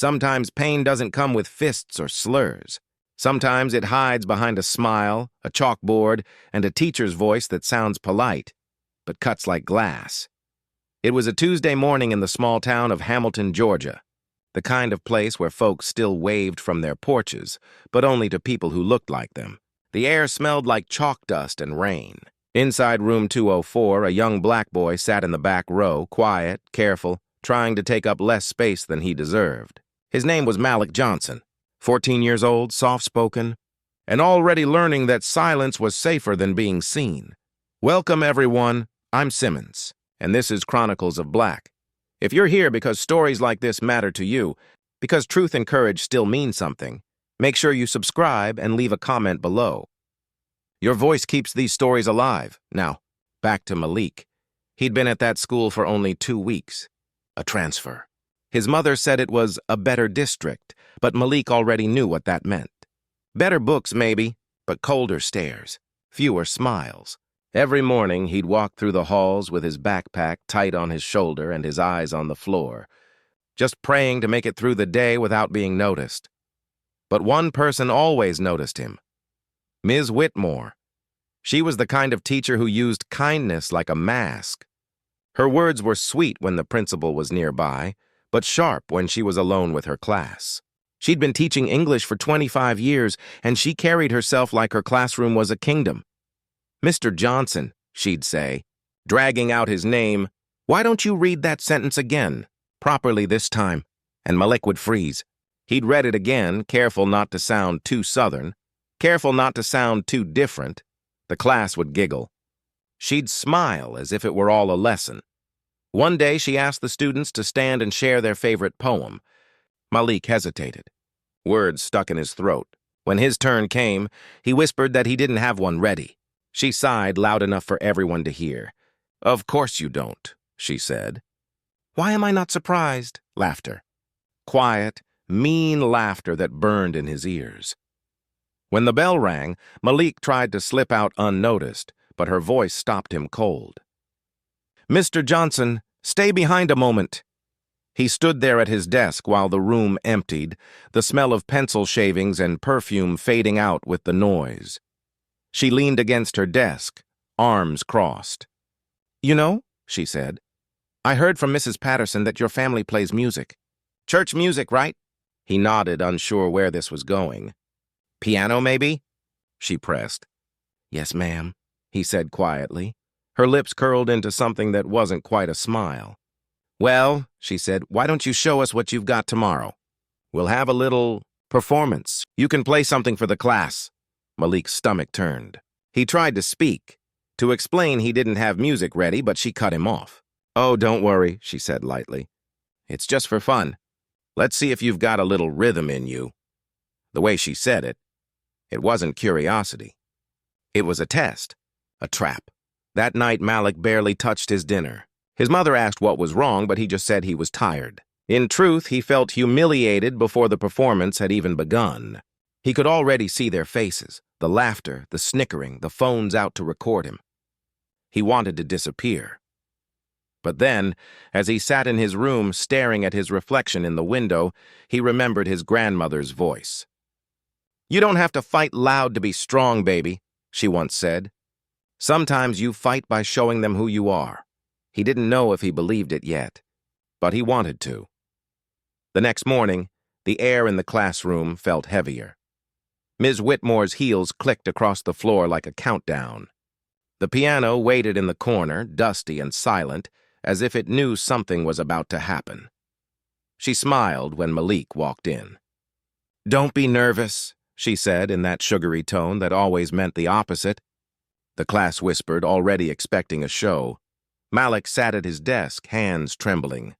Sometimes pain doesn't come with fists or slurs. Sometimes it hides behind a smile, a chalkboard, and a teacher's voice that sounds polite, but cuts like glass. It was a Tuesday morning in the small town of Hamilton, Georgia, the kind of place where folks still waved from their porches, but only to people who looked like them. The air smelled like chalk dust and rain. Inside room 204, a young black boy sat in the back row, quiet, careful, trying to take up less space than he deserved. His name was Malik Johnson, 14 years old, soft-spoken, and already learning that silence was safer than being seen. Welcome, everyone. I'm Simmons, and this is Chronicles of Black. If you're here because stories like this matter to you, because truth and courage still mean something, make sure you subscribe and leave a comment below. Your voice keeps these stories alive. Now, back to Malik. He'd been at that school for only 2 weeks. A transfer. His mother said it was a better district, but Malik already knew what that meant. Better books, maybe, but colder stares, fewer smiles. Every morning, he'd walk through the halls with his backpack tight on his shoulder and his eyes on the floor, just praying to make it through the day without being noticed. But one person always noticed him. Ms. Whitmore. She was the kind of teacher who used kindness like a mask. Her words were sweet when the principal was nearby, but sharp when she was alone with her class. She'd been teaching English for 25 years, and she carried herself like her classroom was a kingdom. "Mr. Johnson," she'd say, dragging out his name, "why don't you read that sentence again, properly this time?" And Malik would freeze. He'd read it again, careful not to sound too Southern, careful not to sound too different. The class would giggle. She'd smile as if it were all a lesson. One day she asked the students to stand and share their favorite poem. Malik hesitated. Words stuck in his throat. When his turn came, he whispered that he didn't have one ready. She sighed loud enough for everyone to hear. "Of course you don't," she said. "Why am I not surprised?" Laughter. Quiet, mean laughter that burned in his ears. When the bell rang, Malik tried to slip out unnoticed, but her voice stopped him cold. "Mr. Johnson, stay behind a moment." He stood there at his desk while the room emptied, the smell of pencil shavings and perfume fading out with the noise. She leaned against her desk, arms crossed. "You know," she said, "I heard from Mrs. Patterson that your family plays music. Church music, right?" He nodded, unsure where this was going. "Piano, maybe?" she pressed. "Yes, ma'am," he said quietly. Her lips curled into something that wasn't quite a smile. "Well," she said, "why don't you show us what you've got tomorrow? We'll have a little performance. You can play something for the class." Malik's stomach turned. He tried to speak, to explain he didn't have music ready, but she cut him off. "Oh, don't worry," she said lightly. "It's just for fun. Let's see if you've got a little rhythm in you." The way she said it, it wasn't curiosity. It was a test, a trap. That night, Malik barely touched his dinner. His mother asked what was wrong, but he just said he was tired. In truth, he felt humiliated before the performance had even begun. He could already see their faces, the laughter, the snickering, the phones out to record him. He wanted to disappear. But then, as he sat in his room staring at his reflection in the window, he remembered his grandmother's voice. "You don't have to fight loud to be strong, baby," she once said. "Sometimes you fight by showing them who you are." He didn't know if he believed it yet, but he wanted to. The next morning, the air in the classroom felt heavier. Ms. Whitmore's heels clicked across the floor like a countdown. The piano waited in the corner, dusty and silent, as if it knew something was about to happen. She smiled when Malik walked in. "Don't be nervous," she said in that sugary tone that always meant the opposite. The class whispered, already expecting a show. Malik sat at his desk, hands trembling.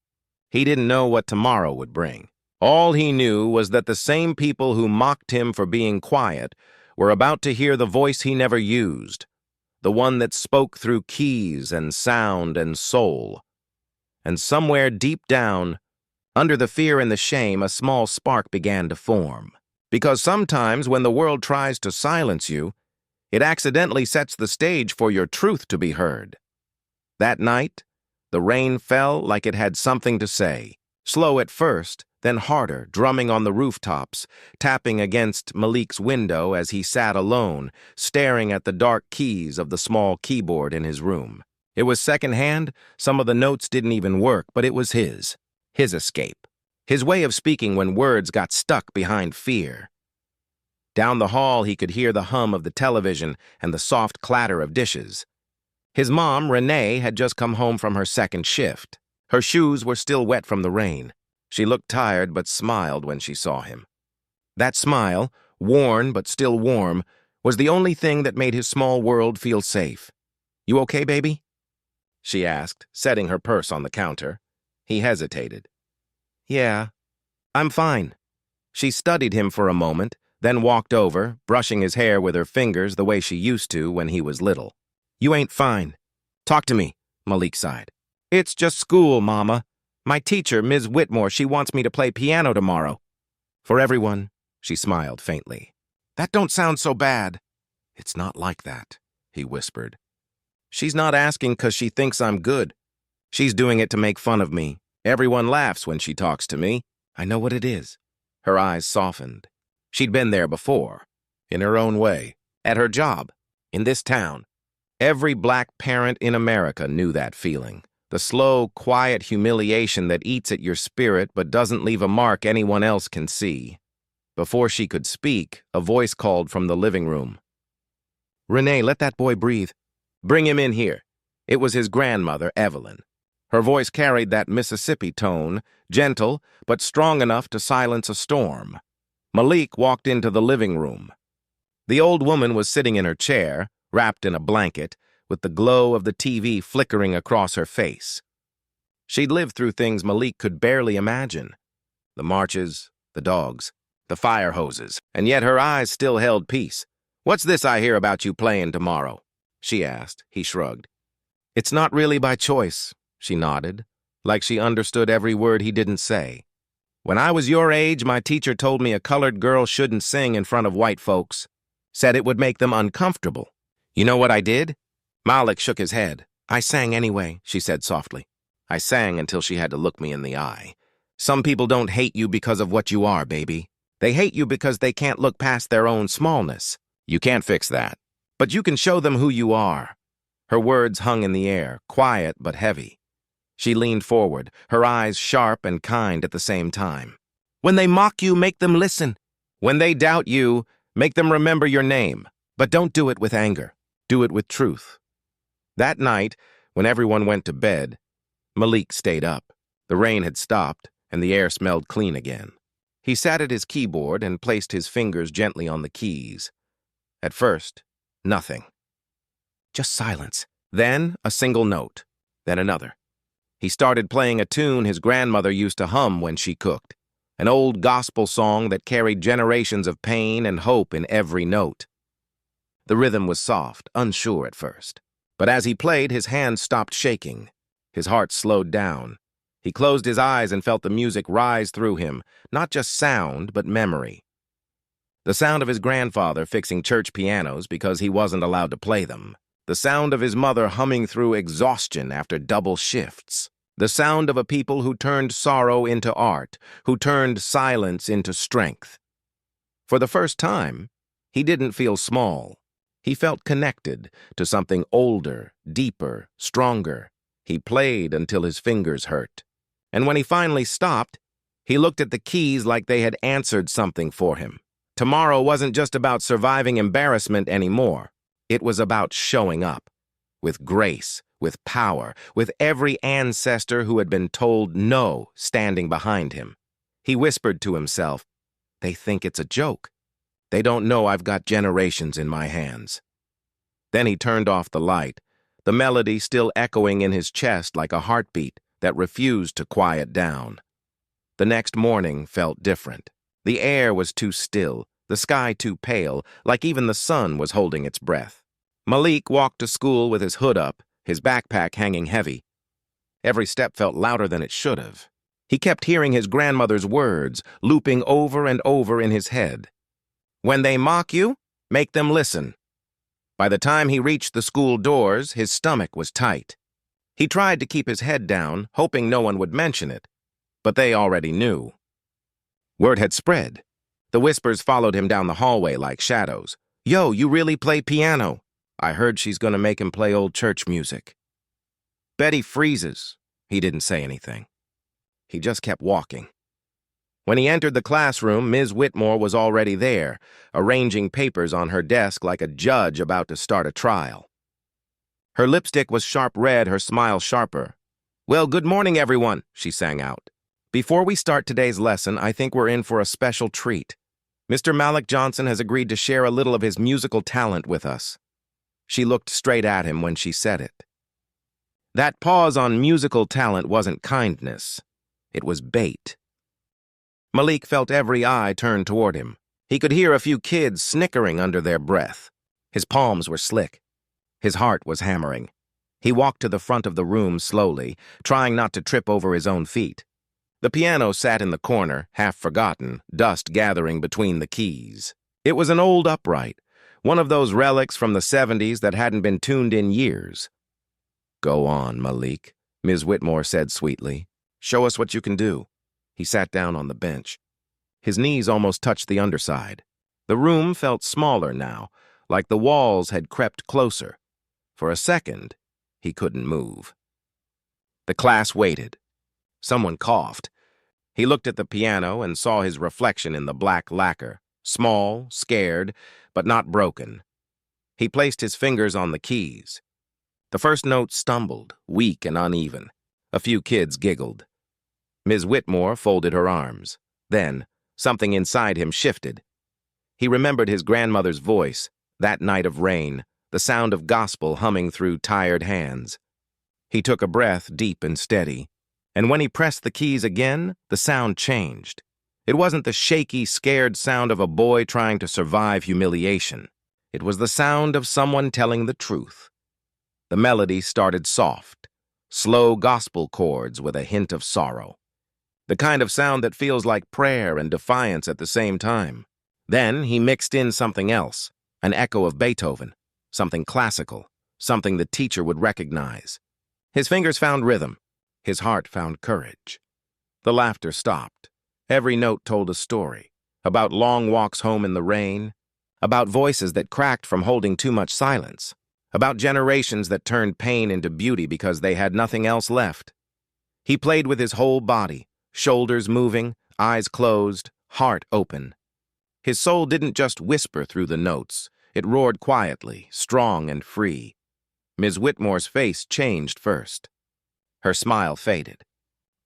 He didn't know what tomorrow would bring. All he knew was that the same people who mocked him for being quiet were about to hear the voice he never used, the one that spoke through keys and sound and soul. And somewhere deep down, under the fear and the shame, a small spark began to form. Because sometimes when the world tries to silence you, it accidentally sets the stage for your truth to be heard. That night, the rain fell like it had something to say. Slow at first, then harder, drumming on the rooftops, tapping against Malik's window as he sat alone, staring at the dark keys of the small keyboard in his room. It was secondhand, some of the notes didn't even work, but it was his escape. His way of speaking when words got stuck behind fear. Down the hall, he could hear the hum of the television and the soft clatter of dishes. His mom, Renee, had just come home from her second shift. Her shoes were still wet from the rain. She looked tired but smiled when she saw him. That smile, worn but still warm, was the only thing that made his small world feel safe. "You okay, baby?" she asked, setting her purse on the counter. He hesitated. "Yeah, I'm fine." She studied him for a moment, then walked over, brushing his hair with her fingers the way she used to when he was little. "You ain't fine. Talk to me," Malik sighed. "It's just school, Mama. My teacher, Ms. Whitmore, she wants me to play piano tomorrow." "For everyone," she smiled faintly. "That don't sound so bad." "It's not like that," he whispered. "She's not asking 'cause she thinks I'm good. She's doing it to make fun of me. Everyone laughs when she talks to me. I know what it is." Her eyes softened. She'd been there before, in her own way, at her job, in this town. Every black parent in America knew that feeling. The slow, quiet humiliation that eats at your spirit but doesn't leave a mark anyone else can see. Before she could speak, a voice called from the living room. "Renee, let that boy breathe. Bring him in here." It was his grandmother, Evelyn. Her voice carried that Mississippi tone, gentle but strong enough to silence a storm. Malik walked into the living room. The old woman was sitting in her chair, wrapped in a blanket, with the glow of the TV flickering across her face. She'd lived through things Malik could barely imagine. The marches, the dogs, the fire hoses, and yet her eyes still held peace. "What's this I hear about you playing tomorrow?" she asked. He shrugged. "It's not really by choice," she nodded, like she understood every word he didn't say. "When I was your age, my teacher told me a colored girl shouldn't sing in front of white folks. Said it would make them uncomfortable. You know what I did?" Malik shook his head. "I sang anyway," she said softly. "I sang until she had to look me in the eye. Some people don't hate you because of what you are, baby. They hate you because they can't look past their own smallness. You can't fix that. But you can show them who you are." Her words hung in the air, quiet but heavy. She leaned forward, her eyes sharp and kind at the same time. "When they mock you, make them listen. When they doubt you, make them remember your name. But don't do it with anger. Do it with truth." That night, when everyone went to bed, Malik stayed up. The rain had stopped, and the air smelled clean again. He sat at his keyboard and placed his fingers gently on the keys. At first, nothing. Just silence. Then a single note. Then another. He started playing a tune his grandmother used to hum when she cooked. An old gospel song that carried generations of pain and hope in every note. The rhythm was soft, unsure at first. But as he played, his hands stopped shaking. His heart slowed down. He closed his eyes and felt the music rise through him, not just sound, but memory. The sound of his grandfather fixing church pianos because he wasn't allowed to play them. The sound of his mother humming through exhaustion after double shifts. The sound of a people who turned sorrow into art, who turned silence into strength. For the first time, he didn't feel small. He felt connected to something older, deeper, stronger. He played until his fingers hurt. And when he finally stopped, he looked at the keys like they had answered something for him. Tomorrow wasn't just about surviving embarrassment anymore. It was about showing up. With grace, with power, with every ancestor who had been told no standing behind him. He whispered to himself, "They think it's a joke. They don't know I've got generations in my hands." Then he turned off the light, the melody still echoing in his chest like a heartbeat that refused to quiet down. The next morning felt different. The air was too still, the sky too pale, like even the sun was holding its breath. Malik walked to school with his hood up, his backpack hanging heavy. Every step felt louder than it should have. He kept hearing his grandmother's words, looping over and over in his head. "When they mock you, make them listen." By the time he reached the school doors, his stomach was tight. He tried to keep his head down, hoping no one would mention it. but they already knew. Word had spread. The whispers followed him down the hallway like shadows. "Yo, you really play piano? I heard she's gonna make him play old church music." Betty freezes. He didn't say anything. He just kept walking. When he entered the classroom, Ms. Whitmore was already there, arranging papers on her desk like a judge about to start a trial. Her lipstick was sharp red, her smile sharper. "Well, good morning, everyone," she sang out. "Before we start today's lesson, I think we're in for a special treat. Mr. Malik Johnson has agreed to share a little of his musical talent with us." She looked straight at him when she said it. That pause on musical talent wasn't kindness. It was bait. Malik felt every eye turn toward him. He could hear a few kids snickering under their breath. His palms were slick. His heart was hammering. He walked to the front of the room slowly, trying not to trip over his own feet. The piano sat in the corner, half forgotten, dust gathering between the keys. It was an old upright, one of those relics from the 70s that hadn't been tuned in years. "Go on, Malik," Ms. Whitmore said sweetly. "Show us what you can do." He sat down on the bench. His knees almost touched the underside. The room felt smaller now, like the walls had crept closer. For a second, he couldn't move. The class waited. Someone coughed. He looked at the piano and saw his reflection in the black lacquer, small, scared, but not broken. He placed his fingers on the keys. The first note stumbled, weak and uneven. A few kids giggled. Ms. Whitmore folded her arms. Then, something inside him shifted. He remembered his grandmother's voice, that night of rain, the sound of gospel humming through tired hands. He took a breath deep and steady, and when he pressed the keys again, the sound changed. It wasn't the shaky, scared sound of a boy trying to survive humiliation. It was the sound of someone telling the truth. The melody started soft, slow gospel chords with a hint of sorrow. The kind of sound that feels like prayer and defiance at the same time. Then he mixed in something else, an echo of Beethoven, something classical, something the teacher would recognize. His fingers found rhythm. His heart found courage. The laughter stopped. Every note told a story, about long walks home in the rain, about voices that cracked from holding too much silence, about generations that turned pain into beauty because they had nothing else left. He played with his whole body, shoulders moving, eyes closed, heart open. His soul didn't just whisper through the notes. It roared quietly, strong and free. Ms. Whitmore's face changed first. Her smile faded.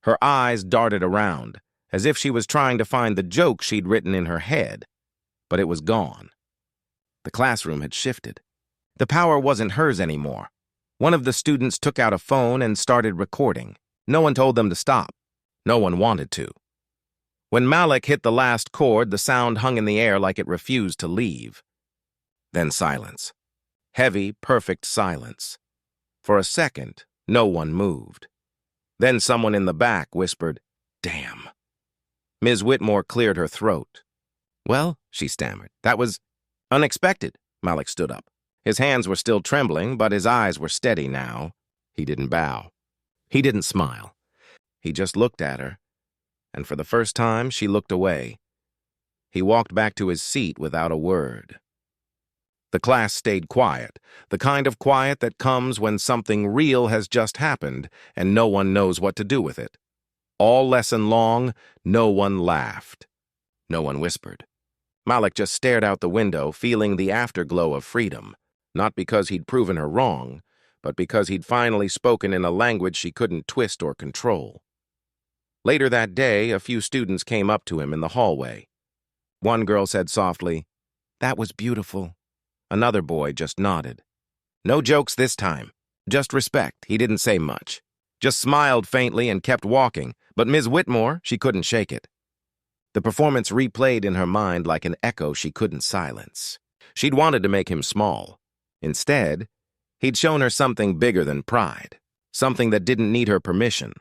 Her eyes darted around, as if she was trying to find the joke she'd written in her head. But it was gone. The classroom had shifted. The power wasn't hers anymore. One of the students took out a phone and started recording. No one told them to stop. No one wanted to. When Malik hit the last chord, the sound hung in the air like it refused to leave. Then silence. Heavy, perfect silence. For a second, no one moved. Then someone in the back whispered, "Damn." Ms. Whitmore cleared her throat. "Well," she stammered, "that was unexpected." Malik stood up. His hands were still trembling, but his eyes were steady now. He didn't bow. He didn't smile. He just looked at her, and for the first time, she looked away. He walked back to his seat without a word. The class stayed quiet, the kind of quiet that comes when something real has just happened and no one knows what to do with it. All lesson long, no one laughed. No one whispered. Malik just stared out the window, feeling the afterglow of freedom, not because he'd proven her wrong, but because he'd finally spoken in a language she couldn't twist or control. Later that day, a few students came up to him in the hallway. One girl said softly, "That was beautiful." Another boy just nodded. No jokes this time, just respect. He didn't say much, just smiled faintly and kept walking, but Ms. Whitmore, she couldn't shake it. The performance replayed in her mind like an echo she couldn't silence. She'd wanted to make him small. Instead, he'd shown her something bigger than pride, something that didn't need her permission.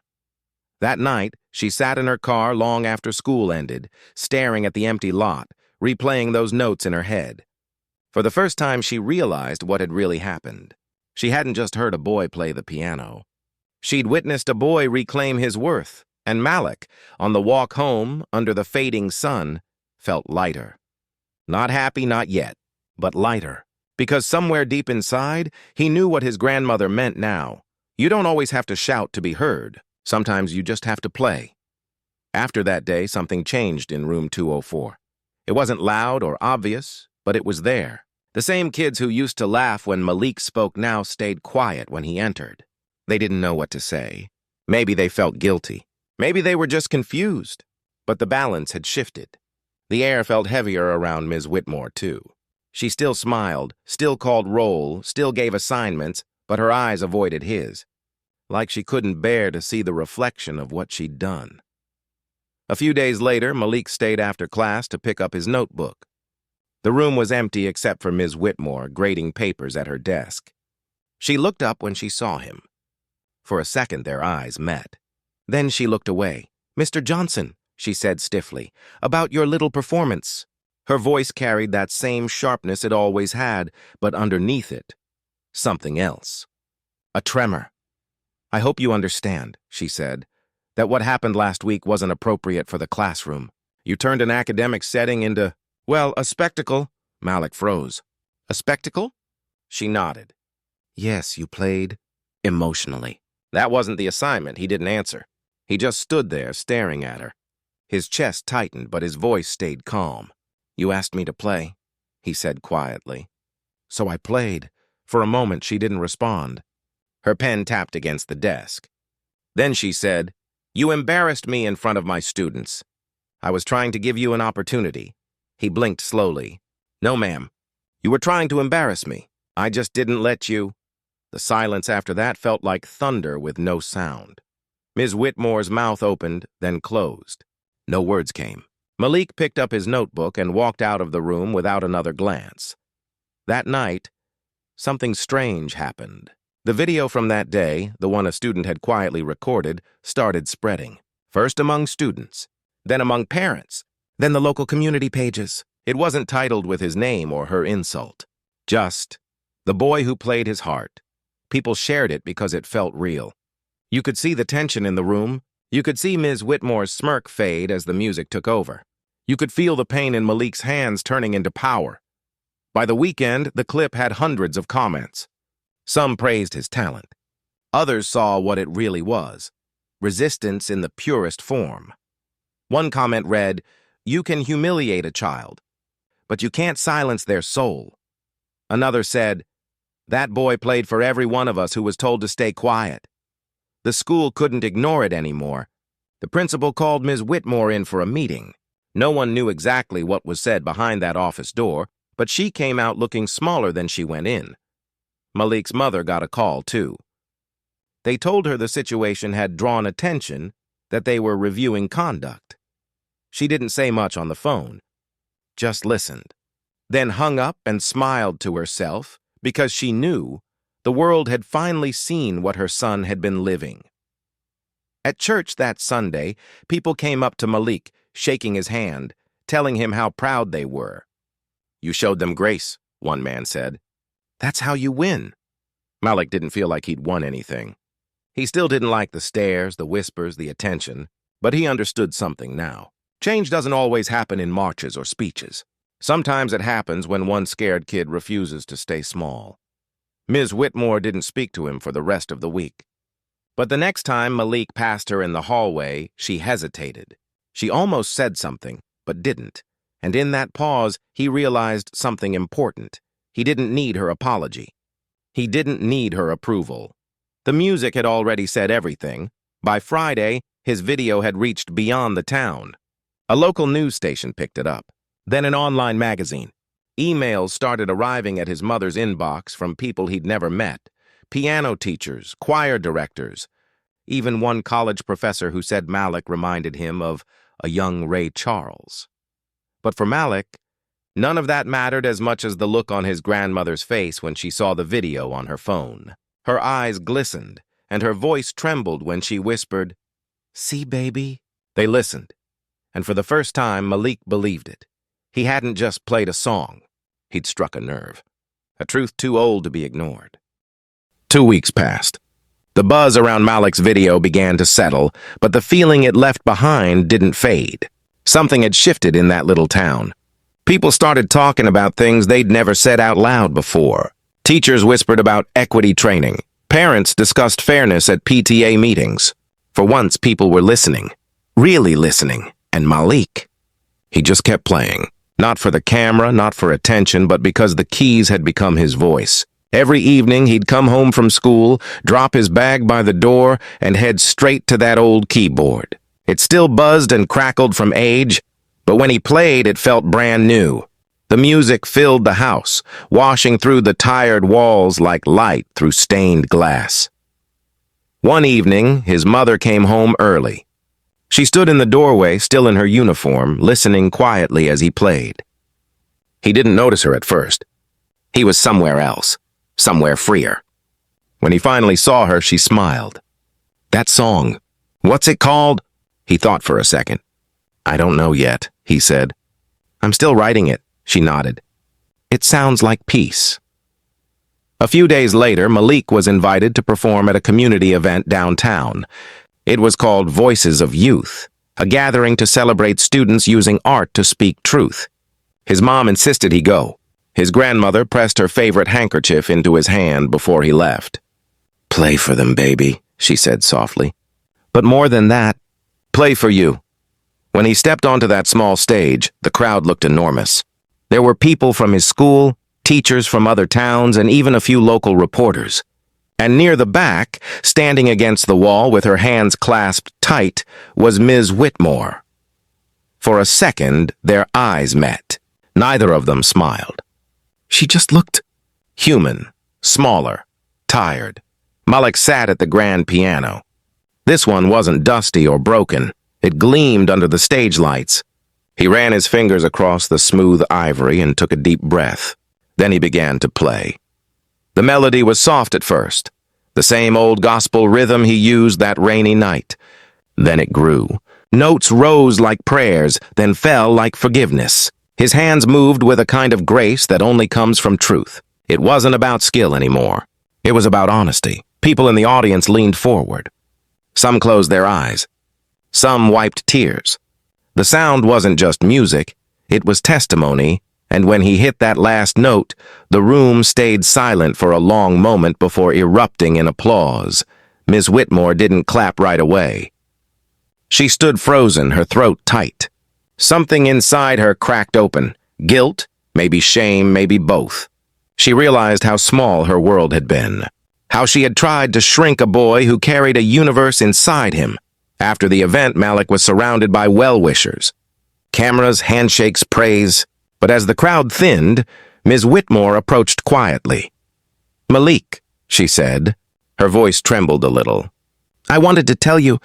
That night, she sat in her car long after school ended, staring at the empty lot, replaying those notes in her head. For the first time, she realized what had really happened. She hadn't just heard a boy play the piano. She'd witnessed a boy reclaim his worth, And Malik, on the walk home under the fading sun, felt lighter. Not happy, not yet, but lighter. Because somewhere deep inside, he knew what his grandmother meant now. You don't always have to shout to be heard. Sometimes you just have to play. After that day, something changed in room 204. It wasn't loud or obvious, but it was there. The same kids who used to laugh when Malik spoke now stayed quiet when he entered. They didn't know what to say. Maybe they felt guilty. Maybe they were just confused. But the balance had shifted. The air felt heavier around Ms. Whitmore, too. She still smiled, still called roll, still gave assignments, but her eyes avoided his, like she couldn't bear to see the reflection of what she'd done. A few days later, Malik stayed after class to pick up his notebook. The room was empty except for Ms. Whitmore grading papers at her desk. She looked up when she saw him. For a second, their eyes met. Then she looked away. "Mr. Johnson," she said stiffly, "about your little performance." Her voice carried that same sharpness it always had, but underneath it, something else. A tremor. "I hope you understand," she said, "that what happened last week wasn't appropriate for the classroom. You turned an academic setting into, well, a spectacle." Malik froze. "A spectacle?" She nodded. "Yes, you played emotionally." That wasn't the assignment. He didn't answer. He just stood there staring at her. His chest tightened, but his voice stayed calm. "You asked me to play," he said quietly. "So I played." For a moment, she didn't respond. Her pen tapped against the desk. Then she said, "You embarrassed me in front of my students. I was trying to give you an opportunity." He blinked slowly. "No, ma'am. You were trying to embarrass me. I just didn't let you." The silence after that felt like thunder with no sound. Ms. Whitmore's mouth opened, then closed. No words came. Malik picked up his notebook and walked out of the room without another glance. That night, something strange happened. The video from that day, the one a student had quietly recorded, started spreading. First among students, then among parents, then the local community pages. It wasn't titled with his name or her insult. Just, "The boy who played his heart." People shared it because it felt real. You could see the tension in the room. You could see Ms. Whitmore's smirk fade as the music took over. You could feel the pain in Malik's hands turning into power. By the weekend, the clip had hundreds of comments. Some praised his talent. Others saw what it really was, resistance in the purest form. One comment read, "You can humiliate a child, but you can't silence their soul." Another said, "That boy played for every one of us who was told to stay quiet." The school couldn't ignore it anymore. The principal called Ms. Whitmore in for a meeting. No one knew exactly what was said behind that office door, but she came out looking smaller than she went in. Malik's mother got a call, too. They told her the situation had drawn attention, that they were reviewing conduct. She didn't say much on the phone, just listened, then hung up and smiled to herself because she knew the world had finally seen what her son had been living. At church that Sunday, people came up to Malik, shaking his hand, telling him how proud they were. "You showed them grace," one man said. "That's how you win." Malik didn't feel like he'd won anything. He still didn't like the stares, the whispers, the attention, but he understood something now. Change doesn't always happen in marches or speeches. Sometimes it happens when one scared kid refuses to stay small. Ms. Whitmore didn't speak to him for the rest of the week. But the next time Malik passed her in the hallway, she hesitated. She almost said something, but didn't. And in that pause, he realized something important. He didn't need her apology. He didn't need her approval. The music had already said everything. By Friday, his video had reached beyond the town. A local news station picked it up, then an online magazine. Emails started arriving at his mother's inbox from people he'd never met, piano teachers, choir directors, even one college professor who said Malik reminded him of a young Ray Charles. But for Malik, none of that mattered as much as the look on his grandmother's face when she saw the video on her phone. Her eyes glistened, and her voice trembled when she whispered, "See, baby?" They listened, and for the first time, Malik believed it. He hadn't just played a song. He'd struck a nerve, a truth too old to be ignored. 2 weeks passed. The buzz around Malik's video began to settle, but the feeling it left behind didn't fade. Something had shifted in that little town. People started talking about things they'd never said out loud before. Teachers whispered about equity training. Parents discussed fairness at PTA meetings. For once, people were listening. Really listening. And Malik, he just kept playing. Not for the camera, not for attention, but because the keys had become his voice. Every evening, he'd come home from school, drop his bag by the door, and head straight to that old keyboard. It still buzzed and crackled from age, but when he played, it felt brand new. The music filled the house, washing through the tired walls like light through stained glass. One evening, his mother came home early. She stood in the doorway, still in her uniform, listening quietly as he played. He didn't notice her at first. He was somewhere else, somewhere freer. When he finally saw her, she smiled. That song, what's it called? He thought for a second. I don't know yet, he said. I'm still writing it, she nodded. It sounds like peace. A few days later, Malik was invited to perform at a community event downtown. It was called Voices of Youth, a gathering to celebrate students using art to speak truth. His mom insisted he go. His grandmother pressed her favorite handkerchief into his hand before he left. Play for them, baby, she said softly. But more than that, play for you. When he stepped onto that small stage, the crowd looked enormous. There were people from his school, teachers from other towns, and even a few local reporters. And near the back, standing against the wall with her hands clasped tight, was Ms. Whitmore. For a second, their eyes met. Neither of them smiled. She just looked human, smaller, tired. Malik sat at the grand piano. This one wasn't dusty or broken. It gleamed under the stage lights. He ran his fingers across the smooth ivory and took a deep breath. Then he began to play. The melody was soft at first, the same old gospel rhythm he used that rainy night. Then it grew. Notes rose like prayers, then fell like forgiveness. His hands moved with a kind of grace that only comes from truth. It wasn't about skill anymore. It was about honesty. People in the audience leaned forward. Some closed their eyes. Some wiped tears. The sound wasn't just music, it was testimony. And when he hit that last note, the room stayed silent for a long moment before erupting in applause. Miss Whitmore didn't clap right away. She stood frozen, her throat tight. Something inside her cracked open. Guilt, maybe shame, maybe both. She realized how small her world had been. How she had tried to shrink a boy who carried a universe inside him. After the event, Malik was surrounded by well-wishers. Cameras, handshakes, praise. But as the crowd thinned, Ms. Whitmore approached quietly. Malik, she said. Her voice trembled a little. I wanted to tell you,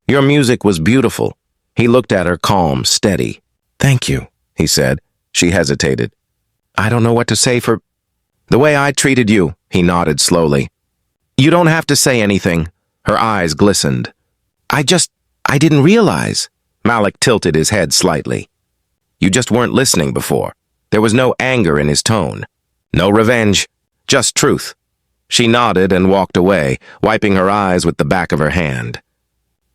your music was beautiful. He looked at her calm, steady. Thank you, he said. She hesitated. I don't know what to say for the way I treated you, he nodded slowly. You don't have to say anything. Her eyes glistened. I didn't realize. Malik tilted his head slightly. You just weren't listening before. There was no anger in his tone. No revenge. Just truth. She nodded and walked away, wiping her eyes with the back of her hand.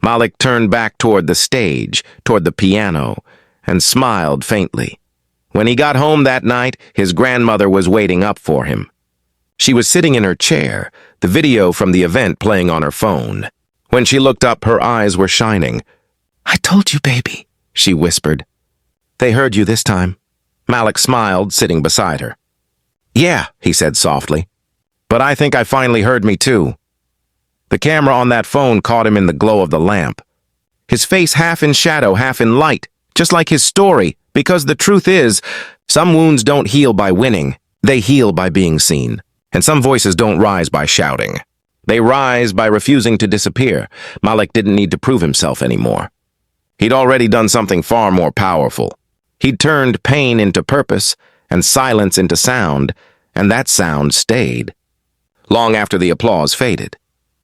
Malik turned back toward the stage, toward the piano, and smiled faintly. When he got home that night, his grandmother was waiting up for him. She was sitting in her chair, the video from the event playing on her phone. When she looked up, her eyes were shining. I told you, baby, she whispered. They heard you this time. Malik smiled, sitting beside her. Yeah, he said softly. But I think I finally heard me too. The camera on that phone caught him in the glow of the lamp. His face half in shadow, half in light, just like his story, because the truth is, some wounds don't heal by winning. They heal by being seen. And some voices don't rise by shouting. They rise by refusing to disappear. Malik didn't need to prove himself anymore. He'd already done something far more powerful. He'd turned pain into purpose and silence into sound, and that sound stayed. Long after the applause faded.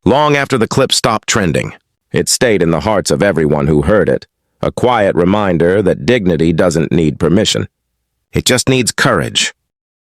Long after the clip stopped trending. It stayed in the hearts of everyone who heard it, a quiet reminder that dignity doesn't need permission. It just needs courage.